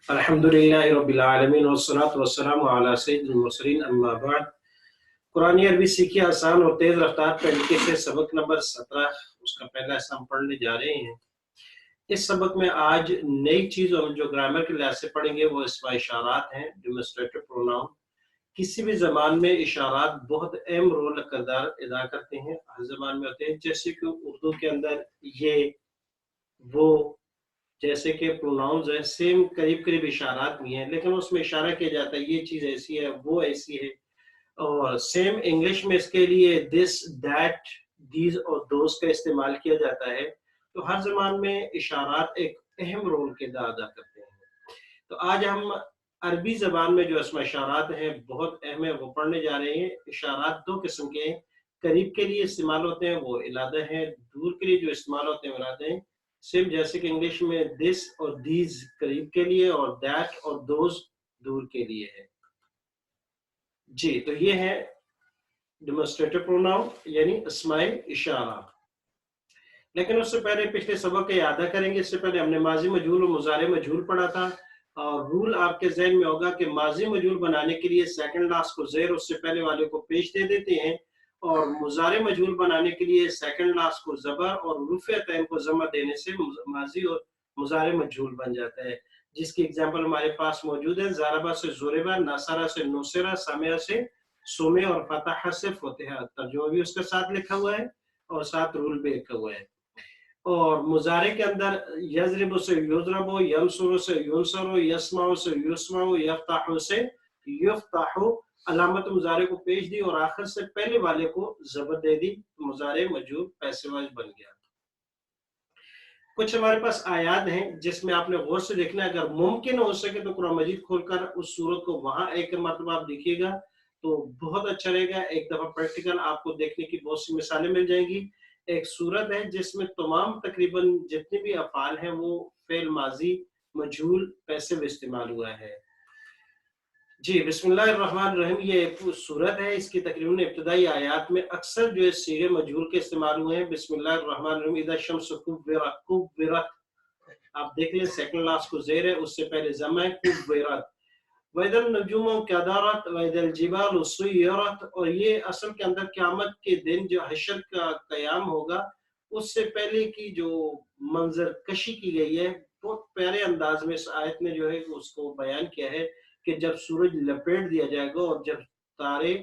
अल्हम्दुलिल्लाहि रब्बिल आलमीन वस्सलातु वस्सलामु अला सय्यिदिल मुरसलीन अम्मा बाद। कुरानी अरबी सीखिए आसान और तेज रफ्तार तरीके से। सबक नंबर 17 उसका पहला हिस्सा हम पढ़ने जा रहे हैं। इस सबक में आज नई चीज हम जो ग्रामर के लिहाज से पढ़ेंगे वो इसमें इशारात हैं, डेमोन्स्ट्रेटिव प्रोनाउन। किसी भी जबान में इशारात बहुत अहम रोल किरदार अदा करते हैं, हर जबान में होते हैं। जैसे कि उर्दू के अंदर ये वो जैसे कि प्रोनाउंस है, सेम करीब करीब इशारात भी हैं, लेकिन उसमें इशारा किया जाता है ये चीज ऐसी है, वो ऐसी है। और सेम इंग्लिश में इसके लिए दिस, दैट, दीज और दोस का इस्तेमाल किया जाता है। तो हर जबान में इशारात एक अहम रोल किरदार अदा करते हैं। तो आज हम अरबी जबान में जो इसमें इशारात हैं बहुत अहम है, वो पढ़ने जा रहे हैं। इशारात दो किस्म के हैं, करीब के लिए इस्तेमाल होते हैं वो इलादा है, दूर के लिए जो इस्तेमाल होते हैं वो इलादा है। सेम जैसे कि इंग्लिश में दिस और दीज करीब के लिए और दैट और दोज दूर के लिए है। जी, तो ये है डेमोन्स्ट्रेटिव प्रोनाउन यानी अस्माए इशारा। लेकिन उससे पहले पिछले सबक के याद करेंगे। इससे पहले हमने माजी मजहूल और मुजारे मजहूल पढ़ा था। और रूल आपके जहन में होगा कि माजी मजहूल बनाने के लिए सेकंड लास्ट को ज़ेर उससे पहले वाले को पेश दे देते हैं, और मुजारे मजहूल बनाने के लिए सेकंड लास्ट को ज़बर और रुफ़े तैन को ज़मा देने से माजी और मुजारे मजहूल बन जाता है। जिसकी एग्जांपल हमारे पास मौजूद है। ज़ारबा से ज़ुरिबा, नसरा से नुसिरा, समिया से सुमे और फतह से फतिहा। तर्जुमा भी उसके साथ लिखा हुआ है और साथ रूल भी लिखा हुआ है। और मुजारे के अंदर यजरिबु से युजरबु, यंसुरु से युनसरु, यस्माउ से युस्माउ, यफ्ताहु से युफ्ताहु। अलामत मुजारे को पेश दी और आखिर से पहले वाले को जबर दे दी, मुजारे मजहूल पैसेवाज बन गया। कुछ हमारे पास आयात हैं जिसमें आपने गौर से देखना है। अगर मुमकिन हो सके तो कुरान मजीद खोलकर उस सूरत को वहां एक मरतबा आप देखिएगा तो बहुत अच्छा रहेगा। एक दफा प्रैक्टिकल आपको देखने की बहुत सी मिसालें मिल जाएंगी। एक सूरत है जिसमें तमाम तकरीबन जितने भी अफाल हैं वो फेल माजी मजहूल पैसे में इस्तेमाल हुआ है। जी, बिस्मिल्लाहिर्रहमानिर्रहीम। ये एक सूरत है, इसकी तकरीबन इब्तदाई आयात में अक्सर जो है सीगे मजहूल के इस्तेमाल हुए हैं। बिस्मिल्लाहिर्रहमानिर्रहीम। इज़ा शम्स कुव्विरत, कुव्विरत आप देख लें, सेकंड लास्ट को ज़ेर है, उससे पहले जमा है कुव्विरत। वैदल नजूम कदारत, वैदल जिबाल सुय्यरत। और ये असल के अंदर क़यामत के दिन जो हशर का क़याम होगा उससे पहले की जो मंजर कशी की गई है, बहुत प्यारे अंदाज में इस आयत ने जो है उसको बयान किया है कि जब सूरज लपेट दिया जाएगा और जब तारे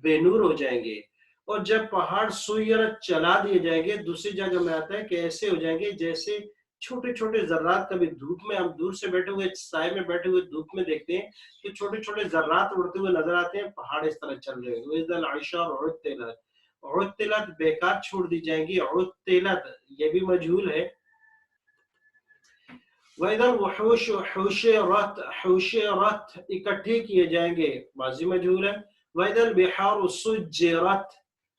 बेनूर हो जाएंगे और जब पहाड़ सुय्यरत चला दिए जाएंगे। दूसरी जगह में आता है कि ऐसे हो जाएंगे जैसे छोटे छोटे जर्रात। कभी धूप में हम दूर से बैठे हुए साए में बैठे हुए धूप में देखते हैं तो छोटे छोटे जर्रात उड़ते हुए नजर आते हैं, पहाड़ इस तरह चल रहे हैं। उत्तिलत बेकार छोड़ दी जाएंगी। उत्तिलत ये भी मजहूल है। वैदल वहूश हुशिरत, हुशिरत इकट्ठे किए जाएंगे, माजी मजहूल है। वैदल बिहार सुज्जिरत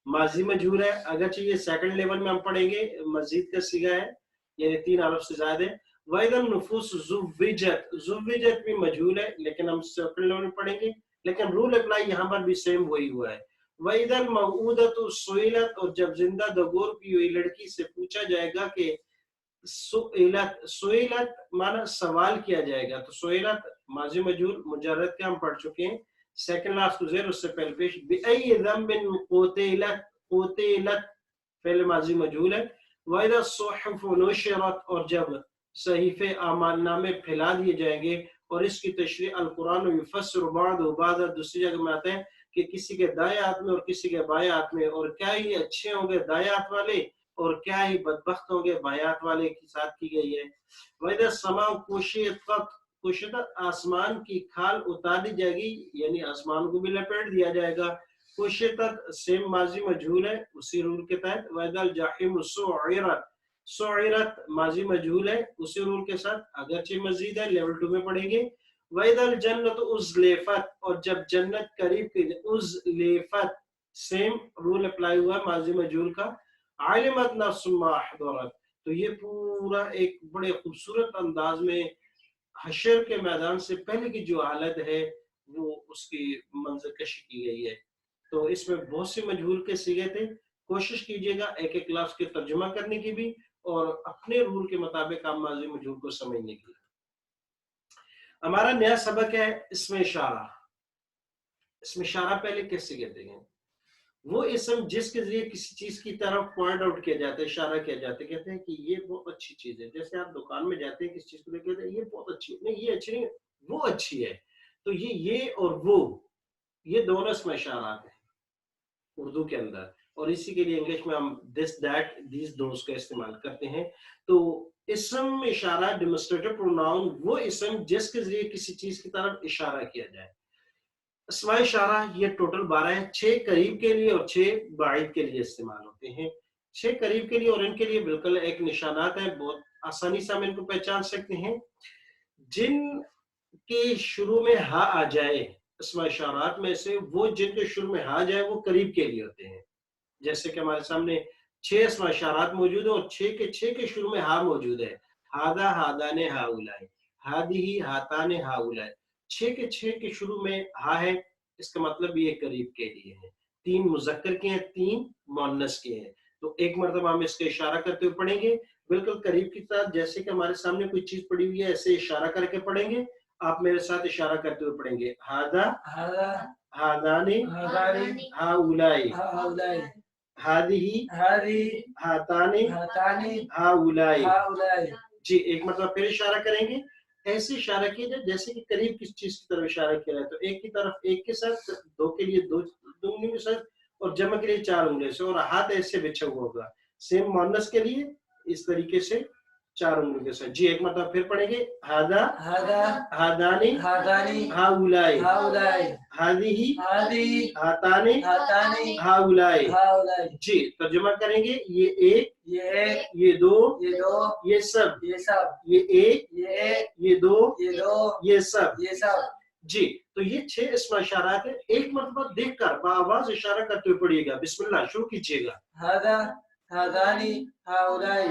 माजी मजहूल है, अगरचे ये सेकंड लेवल में हम पढ़ेंगे, मजीद का सीगा है, यानी 3 अरब से ज्यादा है। वैदल नुफूस जुव्विजत, जुव्विजत भी मजहूल है लेकिन हम सेकंड लेवल में पढ़ेंगे। लेकिन रूल अप्लाई यहाँ पर भी सेम वही हुआ है। वैदल मऊदतु सुइलत, और जब जिंदा दगोर की हुई लड़की से पूछा जाएगा कि सुइलत, सुइलत माना सवाल किया जाएगा। तो सुइलत माजी मजहूल मुजर्रद का हम पढ़ चुके हैं, सेकंड लास्ट को ज़ेर उससे पहले पेश। बिअई ज़म्बिन क़ुतिलत, क़ुतिलत फेल माजी मजहूल है। वइज़ा सुहुफ़ नुशिरत, और जब सहीफे आमालनामे फैला दिए जाएंगे। और इसकी तशरीह अल कुरान युफ़स्सिरु बअदुहु बअज़ा, दूसरी जगह में आता है कि किसी के दाएं हाथ में और किसी के बाएं हाथ में, और क्या ही अच्छे होंगे दाएं हाथ वाले और क्या ही बदबख्त होंगे बाएं हाथ वाले की साथ की गई है। वइज़ा समाउ कुशितत, कुशितत आसमान की खाल उतार दी जाएगी, यानी आसमान को भी लपेट दिया जाएगा। कुशितत सेम माजी मजहूल है उसी रूल के तहत। वइज़ल जहीम सुइरत, सुइरत माजी मजहूल है उसी रूल के साथ, अगरचे मजीद है, लेवल 2 में पढ़ेंगे। वइज़ल जन्नत उज़लिफ़त, और जब जन्नत करीब की, उज़लिफ़त सेम रूल अप्लाई हुआ माजी मजहूल का। आलिमत नफ्सुम मा अहदरत, तो ये पूरा एक बड़े खूबसूरत अंदाज में हशर के मैदान से पहले की जो हालत है वो उसकी मंजरकशी की गई है। तो इसमें बहुत से मजहूल के सीगे थे। कोशिश कीजिएगा एक एक लफ्ज के तर्जुमा करने की भी और अपने रूल के मुताबिक आप माजी मजहूल को समझने की। हमारा नया सबक है इसमें इशारा। इसमें इशारा पहले कैसे कहते हैं? वो इसम जिसके जरिए किसी चीज की तरफ पॉइंट आउट किया जाता है, इशारा किया जाता है, कहते हैं कि ये बहुत अच्छी चीज है। जैसे आप दुकान में जाते हैं किसी चीज को लेकर, कहते हैं ये बहुत अच्छी है, नहीं ये अच्छी नहीं है, वो अच्छी है। तो ये और वो, ये दोनों इसमें इशारात हैं उर्दू के अंदर, और इसी के लिए इंग्लिश में हम दिस दैट दीज दोज का इस्तेमाल करते हैं। तो इसम इशारा डेमोस्ट्रेटिव प्रोनाउन वो इसम जिसके जरिए किसी चीज की तरफ इशारा किया जाए। अस्मा इशारा ये टोटल 12 है, 6 करीब के लिए और 6 बाइद के लिए इस्तेमाल होते हैं। 6 करीब के लिए और इनके लिए बिल्कुल एक निशानात है, बहुत आसानी से हम इनको पहचान सकते हैं। जिन के शुरू में हा आ जाए, अस्मा इशारात में से वो जिनके शुरू में हा आ जाए वो करीब के लिए होते हैं। जैसे कि हमारे सामने 6 अस्मा इशारात मौजूद है और 6 के शुरू में हा मौजूद है। हादा हादाने हाउलाए, हादिही हाताने हाउलाए। 6 के शुरू में हा है, इसका मतलब ये करीब के लिए है। 3 मुजक्कर के हैं, 3 मुअन्नस के हैं। तो एक मरतबा हम इसका इशारा करते हुए पढ़ेंगे बिल्कुल करीब की तरह, जैसे कि हमारे सामने कोई चीज पड़ी हुई है ऐसे इशारा करके पढ़ेंगे। आप मेरे साथ इशारा करते हुए पढ़ेंगे, हादा हादा हादाने हादानी हाउलाए, हाउलाई हादिही हादी हाताने हातानी हाउलाए। हाउलाई। जी, एक मतलब फिर इशारा करेंगे, ऐसे इशारा किया जाए जैसे कि करीब किस चीज की तरफ इशारा किया जाए। तो एक की तरफ एक के साथ, दो के लिए दो उंगली के साथ, और जमा के लिए 4 उंगली से, और हाथ ऐसे बिछा हुआ होगा। सेम मुअन्नस के लिए इस तरीके से 4 उंगली के साथ। जी, एक मतलब फिर पढ़ेंगे, हादा हादा हादानी हादानी हाउलाए, हाउलाई हादिही हादी हाताने हातानी हाउलाए। हाउलाई। जी, तर्जुमा करेंगे, ये एक, ये एक, ये दो, ये दो, ये सब, ये सब, ये एक, ये एक, ये दो, ये दो, ये सब। ये सब। जी, तो ये 6 इसमें इशारात है। एक मरतबा देखकर बाआवाज इशारा करते हुए पढ़िएगा। बिस्मिल्लाह शुरू कीजिएगा। हादा हादानी हाउलाई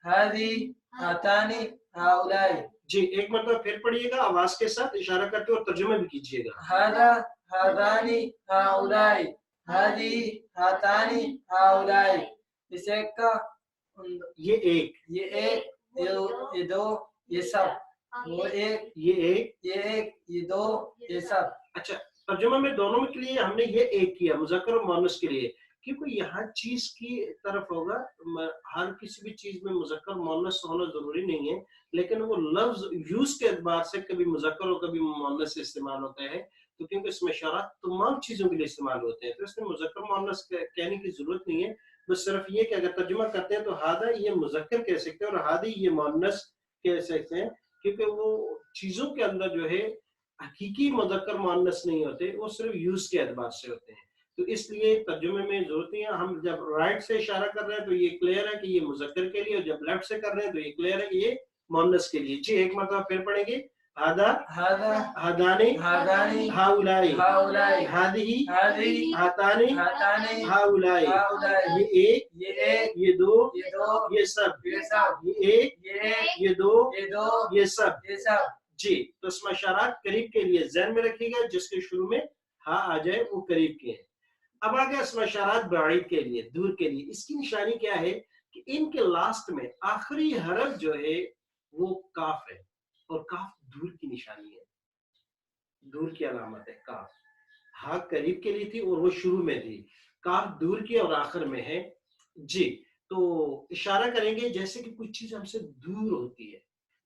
हादी हातानी हाउलाई। जी, एक मरतबा फिर पढ़िएगा आवाज के साथ, इशारा करते हुए तर्जुमा भी कीजिएगा। हादा हादानी हाउलाई हादी हातानी हाउलाई। इस एक का ये एक, ये एक, ये दो, ये सब, वो एक, ये एक, ये एक, ये दो, ये सब। अच्छा, तर्जुमा में दोनों के लिए हमने ये एक किया, मुज़क्कर और मुअन्नस के लिए, क्योंकि यहाँ चीज की तरफ होगा। हर किसी भी चीज में मुज़क्कर मुअन्नस होना जरूरी नहीं है, लेकिन वो लफ्ज यूज के एतबार से कभी मुज़क्कर और कभी मुअन्नस इस्तेमाल होता है। तो क्योंकि इसमें इशारा तमाम चीजों के लिए इस्तेमाल होते हैं, तो इसमें मुज़क्कर मुअन्नस कहने की जरूरत नहीं है। बस सिर्फ ये कि अगर तर्जुमा करते हैं तो हादा ये मुज़क्कर कह सकते हैं और हादी ये मुअन्नस कह सकते हैं, क्योंकि वो चीजों के अंदर जो है हकीकी मुज़क्कर मुअन्नस नहीं होते, वो सिर्फ यूज के एतबार से होते हैं। तो इसलिए तर्जुमे में जरूरत नहीं है। हम जब राइट से इशारा कर रहे हैं तो ये क्लियर है कि ये मुज़क्कर के लिए, और जब लेफ्ट से कर रहे हैं तो ये क्लियर है कि ये मुअन्नस के लिए। जी, एक मरतबा फिर पढ़ेंगे, हादा हादा हादाने हादानी हाउलाई हाउलाई हादिही हादी हाताने हातानी हाउलाई। हाउलाई। ये एक, ये एक, ये दो, ये दो, ये सब, ये सब, ये एक, ये एक, ये दो, ये दो, ये सब। ये सब। जी, तो इसमें इशारात करीब के लिए ज़हन में रखिएगा, जिसके शुरू में हा आ जाए वो करीब के हैं। अब आ गया इसमें इशारात बाइद के लिए, दूर के लिए। इसकी निशानी क्या है कि इनके लास्ट में आखिरी हरफ जो है वो काफ है, और काफ दूर की निशानी है, दूर की अलामत है काफ। हा करीब के लिए थी और वो शुरू में थी, काफ दूर की और आखिर में है। जी, तो इशारा करेंगे जैसे कि कुछ चीज हमसे दूर होती है।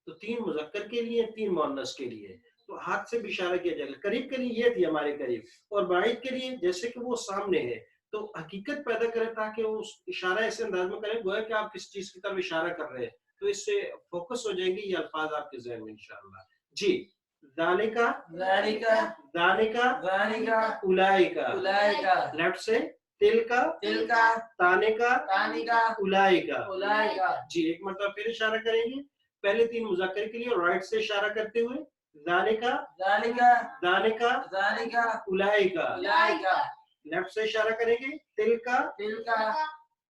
तो 3 मुज़क्कर के लिए, 3 मुअन्नस के लिए, तो हाथ से भी इशारा किया जाएगा। करीब के लिए ये थी हमारे करीब, और बाइद के लिए जैसे कि वो सामने है। तो हकीकत पैदा करें ताकि वो इशारा ऐसे अंदाज में करें गोया कि आप किस चीज की तरफ इशारा कर रहे हैं, तो इससे फोकस हो जाएंगे ये अल्फाज आपके ज़हन में इंशाअल्लाह। जी, ज़ालिका ज़ालिका ज़ालिका ज़ालिका उलाइका, उलाइका लेफ्ट से तिलका तिलका तानिका तानिका उलाइका। उलाइका। जी, एक मतलब फिर इशारा करेंगे, पहले 3 मुज़क्कर के लिए राइट से इशारा करते हुए, ज़ालिका ज़ालिका दानिका ज़ालिका उलाइका। उलाइका। लेफ्ट से इशारा करेंगे, तिलका तिलका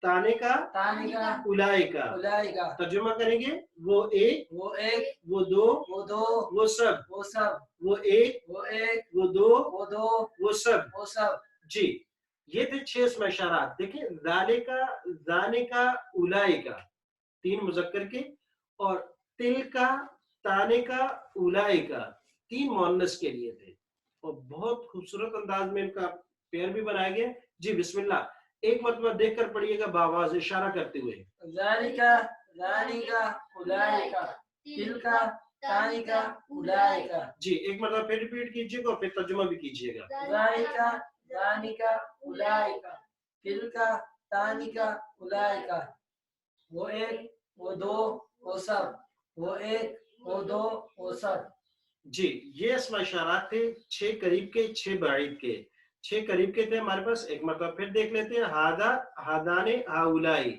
तानिका तानिका उलाइका। उलाइका। तर्जुमा करेंगे, वो एक, वो एक, वो दो, वो दो, वो सब, वो सब, वो एक, वो एक, वो दो, वो दो, वो सब। वो सब। जी, ये थे 6 इसमें इशारात। देखिए, ज़ालिका ज़ानिका उलाइका 3 मुज़क्कर के, और तिलका तानिका उलाइका 3 मुअन्नस के लिए थे और बहुत खूबसूरत अंदाज में इनका पेयर भी बनाया गया। जी बिस्मिल्लाह एक मरतबा देखकर पढ़िएगा बावाज इशारा करते हुए। ज़ालिका ज़ालिका उलाइका तिलका तानिका उलाइका। जी एक मरतबा फिर रिपीट कीजिएगा और फिर तर्जुमा भी कीजिएगा। ज़ालिका ज़ालिका उलाइका तिलका तानिका उलाइका। वो एक वो दो वो सब, वो एक वो दो वो सब। जी ये अस्मा इशारात थे 6 करीब के 6 बाइद के। 6 करीब के थे हमारे पास। एक मरतबा फिर देख लेते हैं। हादा हादाने हाउलाई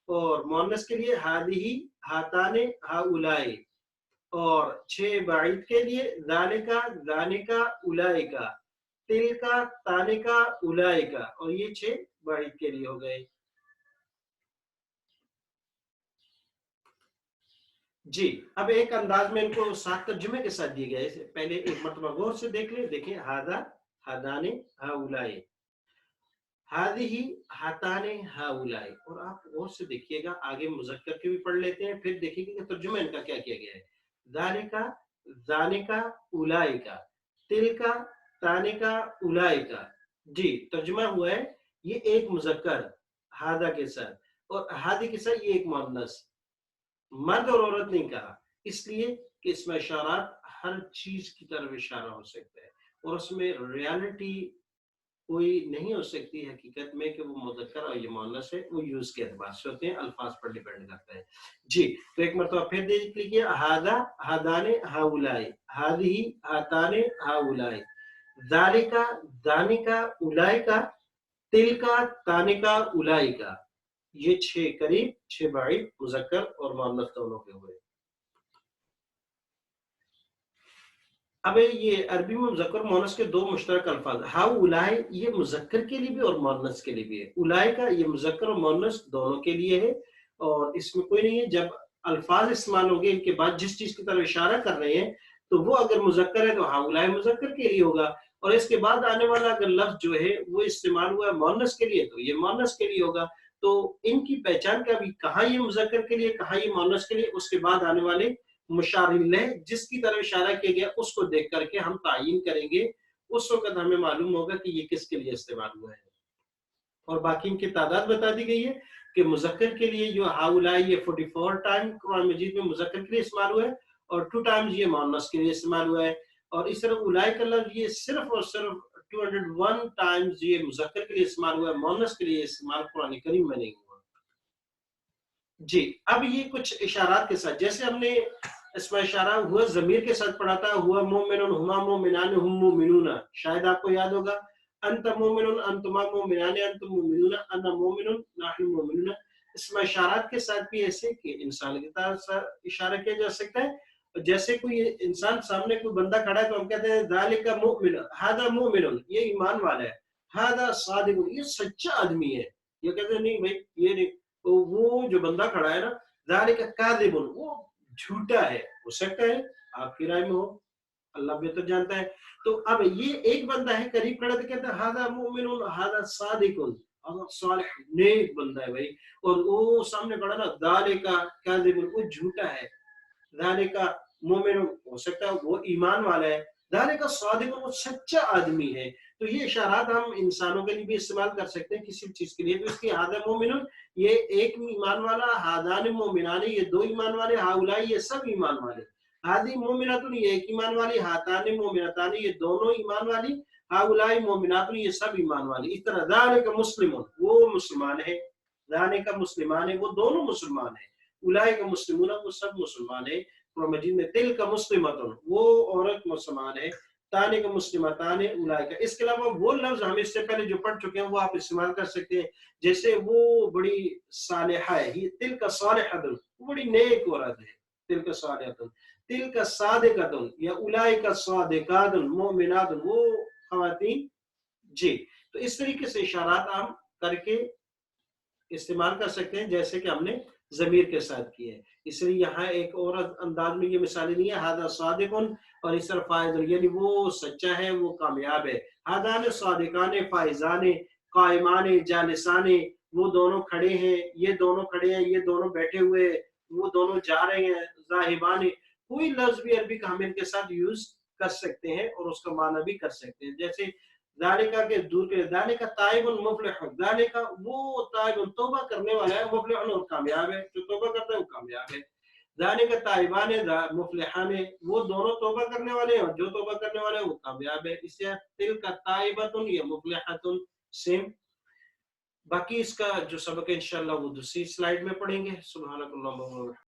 और मुअन्नस के लिए हादिही हाताने हाउलाई और 6 बाइद के लिए ज़ालिका ज़ानिका उलाइका तिलका तानिका उलाइका और ये 6 बाइद के लिए हो गए। जी अब एक अंदाज में इनको 7 तर्जुमे के साथ दिए गए। पहले एक मरतबा गौर से देख ले। देखिए हादा हादाने हाउलाई हादिही हाताने हाउलाई और आप गौर से देखिएगा आगे मुज़क्कर के भी पढ़ लेते हैं फिर देखिएगा कि तर्जुमा इनका क्या किया गया है। ज़ालिका ज़ानिका उलाइका तिलका तानिका उलाइका। जी तर्जुमा हुआ है ये एक मुज़क्कर हादा के साथ और हादी के साथ ये एक मुअन्नस मर्द और औरत नहीं कहा इसलिए कि इसमें इशारात हर चीज की तरफ इशारा हो सकता है और उसमें रियलिटी कोई नहीं हो सकती हकीकत में कि वो मुज़क्कर और ये मुअन्नस है। वो यूज के एतबार से होते हैं अल्फाज पर डिपेंड करता है। जी तो एक मरतबा फिर देख लीजिए। हादा हादाने हाउलाई हादिही हाताने हाउलाई ज़ालिका ज़ानिका उलाइका तिलका तानिका उलाइका। ये 6 करीब 6 बाइद मुज़क्कर और मुअन्नस दोनों के हुए। अब ये अरबी में मुज़क्कर मुअन्नस के 2 मुश्तरक अल्फाज हाउ उलाई ये मुज़क्कर के लिए भी और मुअन्नस के लिए भी है। उलाई का ये मुज़क्कर और मुअन्नस दोनों के लिए है और इसमें कोई नहीं है। जब अल्फाज इस्तेमाल होंगे इनके बाद जिस चीज की तरफ इशारा कर रहे हैं तो वो अगर मुज़क्कर है तो हाउ उलाई मुज़क्कर के लिए होगा और इसके बाद आने वाला अगर लफ्ज जो है वो इस्तेमाल हुआ है मुअन्नस के लिए तो ये मुअन्नस के लिए होगा। तो इनकी पहचान का भी कहाँ ये मुज़क्कर के लिए कहाँ ये मुअन्नस के लिए उसके बाद आने वाले मुशारिल जिसकी तरफ इशारा किया गया उसको देख करके हम तायीन करेंगे। उस वक्त हमें मालूम होगा कि ये किसके लिए इस्तेमाल हुआ है और बाकी इनकी तादाद बता दी गई है कि मुज़क्कर के लिए जो हाउलाई ये 44 टाइम कुरान मजीद में मुज़क्कर के लिए इस्तेमाल हुआ है और 2 टाइम्स ये मुअन्नस के लिए इस्तेमाल हुआ है और इस तरह उलाई का लफ्ज ये सिर्फ और सिर्फ 201 टाइम्स ये मुज़क्कर के लिए इस्तेमाल हुआ है। मुअन्नस के लिए इस्तेमाल कुरान करीम में नहीं हुआ। जी अब ये कुछ इशारात के साथ जैसे हमने इसमें इशारा हुआ ज़मीर के साथ पढ़ा था हुआ मोमिनुन हुमा मोमिनान हुम मोमिनूना। शायद आपको याद होगा अंत मोमिनुन अंतुमा मोमिनान अंतुम मोमिनूना अना मोमिनुन नहनु मोमिनूना। इसमें इशारात के साथ भी ऐसे कि इंसान की तरफ इशारा किया जा सकता है। जैसे कोई इंसान सामने कोई बंदा खड़ा है तो हम कहते हैं ज़ालिका मुमिन हादा मुमिनुन ये ईमान वाला है। हादा सादिकुन ये सच्चा आदमी है। ये कहते हैं नहीं भाई ये नहीं। तो वो जो बंदा खड़ा है ना ज़ालिका काज़िबुन वो झूठा है। हो सकता है आपकी राय में हो अल्लाह बेहतर जानता है। तो अब ये एक बंदा है करीब खड़ा तो कहता है हादा मुमिनुन हादा सादिकुन हादा सालिह नेक बंदा है भाई और वो सामने खड़ा ना ज़ालिका काज़िबुन वो झूठा है। ज़ालिका मुमिनुन हो सकता है वो ईमान वाला है। ज़ालिका सादिकुन वो सच्चा आदमी है। तो ये इशारात हम इंसानों के लिए भी इस्तेमाल कर सकते हैं किसी चीज के लिए। तो इसकी हादा मोमिनुन ये एक ईमान वाला हादान मोमिनानी ये 2 ईमान वाले हाउलाई ये सब ईमान वाले हादी मोमिनातुन ये एक ईमान वाली हातान मोमिनतानी ये दोनों ईमान वाली हाउलाई मोमिनातुन ये सब ईमान वाली। इस तरह ज़ालिका मुस्लिमुन वो मुसलमान है ज़ालिका मुस्लिमान है वो दोनों मुसलमान है उलाइका मुस्लिमून वो सब मुसलमान है। कुरान मजीद में तिलका मुस्लिमतुन वो औरत मुसलमान है ताने का मुस्लिमताने उलाइका। इसके अलावा वो लफ्ज हम इससे पहले जो पढ़ चुके हैं वो आप इस्तेमाल कर सकते हैं। जैसे वो बड़ी सालिहा है तिल का सालिहतुन वो बड़ी नेक औरत है तिल का सालिहतुन तिल का सादिकतुन या उलाइका सादिकातुन मोमिनातुन वो खवातीन। जी तो इस तरीके से इशारात हम करके इस्तेमाल कर सकते हैं जैसे कि हमने ज़मीर के साथ किए है। इसलिए यहाँ एक और अंदाज में ये मिसालें नहीं है हादा सादिकुन और इस तरह फाइजुन यानी वो सच्चा है वो कामयाब है। हादान सादिकान फाइजान कायमान जालिसान वो दोनों खड़े हैं ये दोनों खड़े हैं ये दोनों बैठे हुए वो दोनों जा रहे हैं। ज़ाहिबान कोई लफ्ज भी अरबी का हम इनके साथ यूज کر سکتے ہیں اور اس کا معنی بھی کر سکتے ہیں. جیسے ذالکا کے دور کے ذالکا تائب مفلح، ذالکا وہ تائب توبہ کرنے والا ہے، مفلح اور کامیاب ہے، جو توبہ کرتا ہے وہ کامیاب ہے. ذالکا تائبان مفلحان وہ دونوں توبہ کرنے والے ہیں اور جو توبہ کرنے والے ہیں وہ کامیاب ہے. اس سے تلک تائبۃ یا مفلحۃ سیم. باقی اس کا جو سبق ہے انشاءاللہ وہ دوسری سلائیڈ میں پڑھیں گے. سبحانک اللہم و بحمدک.